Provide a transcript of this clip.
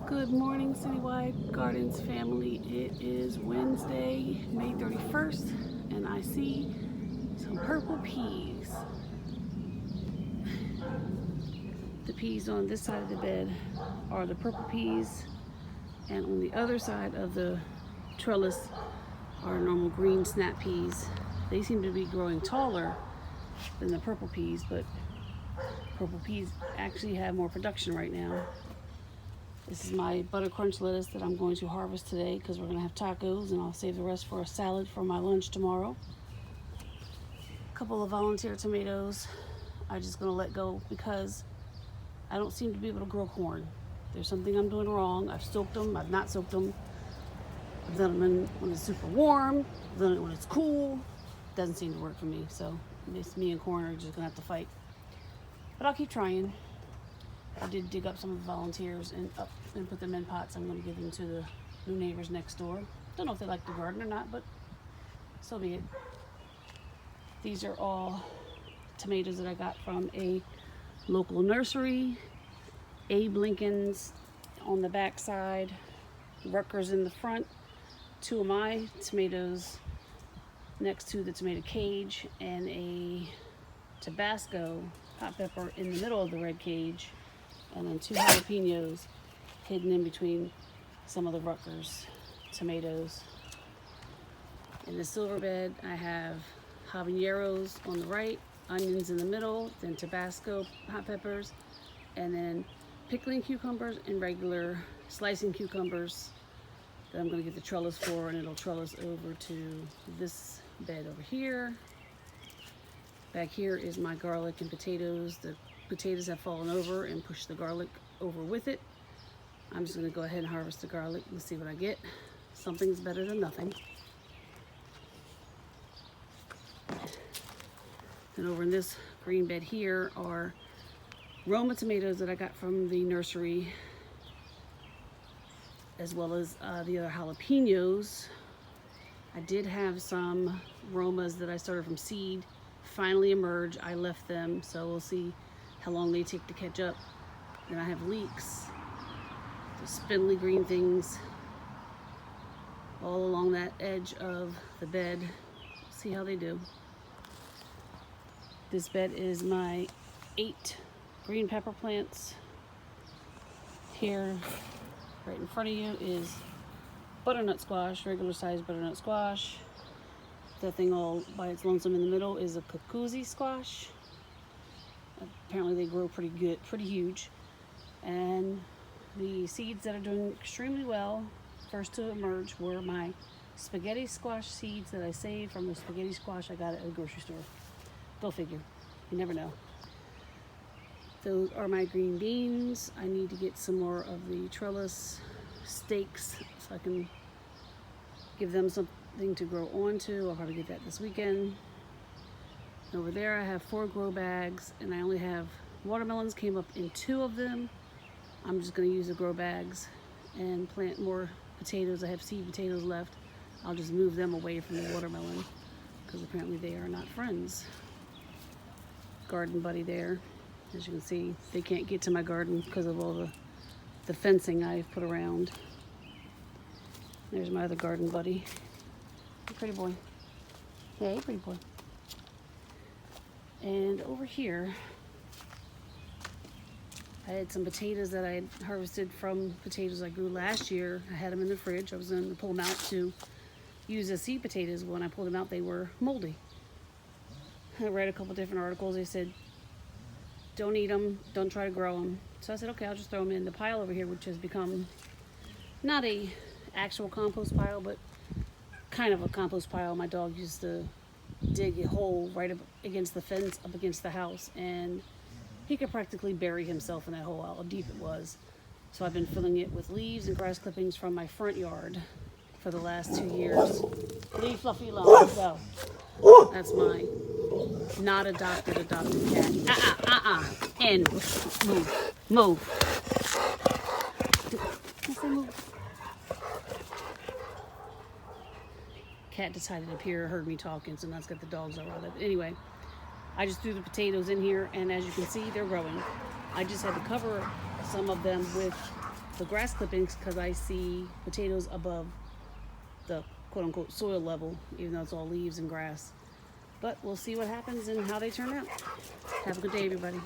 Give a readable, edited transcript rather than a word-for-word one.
Good morning, Citywide Gardens family. It is Wednesday, May 31st, and I see some purple peas. The peas on this side of the bed are the purple peas, and on the other side of the trellis are normal green snap peas. They seem to be growing taller than the purple peas, but purple peas actually have more production right now. This is my butter crunch lettuce that I'm going to harvest today because we're going to have tacos, and I'll save the rest for a salad for my lunch tomorrow. A couple of volunteer tomatoes I'm just going to let go because I don't seem to be able to grow corn. There's something I'm doing wrong. I've soaked them, I've not soaked them. I've done them when it's super warm, I've done it when it's cool. Doesn't seem to work for me, so me and corn are just going to have to fight. But I'll keep trying. I did dig up some of the volunteers and put them in pots. I'm going to give them to the new neighbors next door. Don't know if they like the garden or not, but so be it. These are all tomatoes that I got from a local nursery. Abe Lincoln's on the back side, Rutgers in the front. Two of my tomatoes next to the tomato cage, and a Tabasco hot pepper in the middle of the red cage, and then two jalapenos hidden in between some of the Rutgers tomatoes. In the silver bed, I have habaneros on the right, onions in the middle, then Tabasco hot peppers, and then pickling cucumbers and regular slicing cucumbers that I'm going to get the trellis for, and it'll trellis over to this bed over here. Back here is my garlic and potatoes. The potatoes have fallen over and pushed the garlic over with it. I'm just going to go ahead and harvest the garlic and see what I get. Something's better than nothing. And over in this green bed here are Roma tomatoes that I got from the nursery, as well as the other jalapenos. I did have some Romas that I started from seed finally emerge. I left them, so we'll see how long they take to catch up. Then I have leeks, the spindly green things all along that edge of the bed. See how they do. This bed is my 8 green pepper plants. Here, right in front of you, is butternut squash, regular sized butternut squash. That thing all by its lonesome in the middle is a Kokuzi squash. Apparently they grow pretty good, pretty huge. And the seeds that are doing extremely well, first to emerge, were my spaghetti squash seeds that I saved from the spaghetti squash I got at the grocery store. Go figure, you never know. Those are my green beans. I need to get some more of the trellis stakes so I can give them something to grow onto. I'll probably get that this weekend. Over there I have 4 grow bags, and I only have watermelons came up in 2 of them. I'm just going to use the grow bags and plant more potatoes. I have seed potatoes left. I'll just move them away from the watermelon because apparently they are not friends. Garden buddy there. As you can see, they can't get to my garden because of all the fencing I've put around. There's my other garden buddy. Hey, pretty boy. Hey, pretty boy. And over here, I had some potatoes that I had harvested from potatoes I grew last year. I had them in the fridge. I was going to pull them out to use as seed potatoes. When I pulled them out, they were moldy. I read a couple different articles. They said, don't eat them, don't try to grow them. So I said, okay, I'll just throw them in the pile over here, which has become not a actual compost pile, but kind of a compost pile. My dog used to dig a hole right up against the fence, up against the house, and he could practically bury himself in that hole, how deep it was. So I've been filling it with leaves and grass clippings from my front yard for the last 2 years. Leave Fluffy alone, go. That's my not adopted cat. And move. I say move. Cat decided up here, heard me talking, so now it's got the dogs all riled up. Anyway, I just threw the potatoes in here, and as you can see, they're growing. I just had to cover some of them with the grass clippings because I see potatoes above the quote-unquote soil level, even though it's all leaves and grass. But we'll see what happens and how they turn out. Have a good day, everybody.